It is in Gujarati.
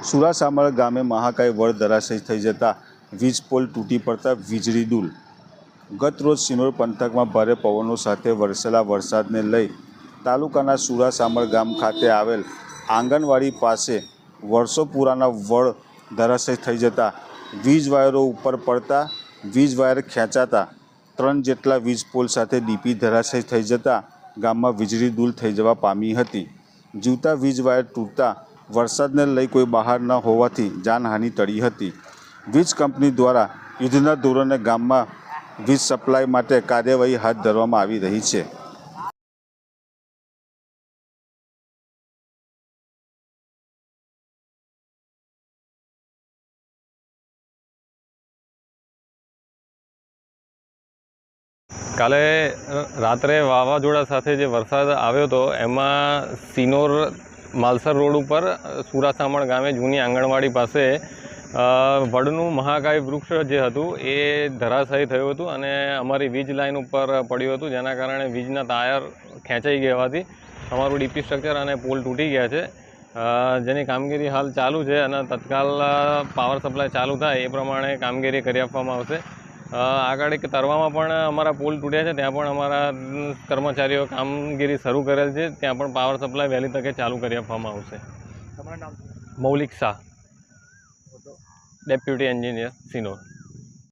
સુરાસામળ ગામે મહાકાય વડ ધરાશયી થઈ જતા વીજ પોલ તૂટી પડતા વીજળી દૂલ। ગત રોજ સિનોર પંથકમાં ભારે પવનો સાથે વરસેલા વરસાદને લઈ તાલુકાના સુરાસામળ ગામ ખાતે આવેલ આંગણવાડી પાસે વર્ષો પુરાના વડ ધરાશયી થઈ જતા વીજ વાયરો ઉપર પડતા વીજ વાયર ખેંચાતા 3 જેટલા વીજ પોલ સાથે ડીપી ધરાશયી થઈ જતા ગામમાં વીજળી દૂલ થઈ જવા પામી હતી। જીવતા વીજ વાયર તૂટતા વરસાદને લઈ કોઈ બહાર ન હોવાથી જાનહાનિ ટળી હતી। વીજ કંપની દ્વારા યુદ્ધના ધોરણે ગામમાં વીજ સપ્લાય માટે કાર્યવાહી હાથ ધરવામાં આવી રહી છે। કાલે રાત્રે વાવાઝોડા સાથે જે વરસાદ આવ્યો હતો એમાં સિનોર માલસર રોડ ઉપર સુરાસામળ ગામે જૂની આંગણવાડી પાસે વડનું મહાકાય વૃક્ષ જે હતું એ ધરાશાયી થયું હતું અને અમારી વીજ લાઇન ઉપર પડ્યું હતું, જેના કારણે વીજના તાર ખેંચાઈ ગયા હોવાથી અમારું ડીપી સ્ટ્રક્ચર અને પોલ તૂટી ગયા છે, જેની કામગીરી હાલ ચાલુ છે અને તત્કાલ પાવર સપ્લાય ચાલુ થાય એ પ્રમાણે કામગીરી કરી આપવામાં આવશે। આગળ એક તરવામાં પણ અમારા પોલ તૂટ્યા છે, ત્યાં પણ અમારા કર્મચારીઓ કામગીરી શરૂ કરેલ છે, ત્યાં પણ પાવર સપ્લાય વહેલી તકે ચાલુ કરી આપવામાં આવશે। તમારું નામ? મૌલિક શાહ, ડેપ્યુટી એન્જિનિયર, સિનોર।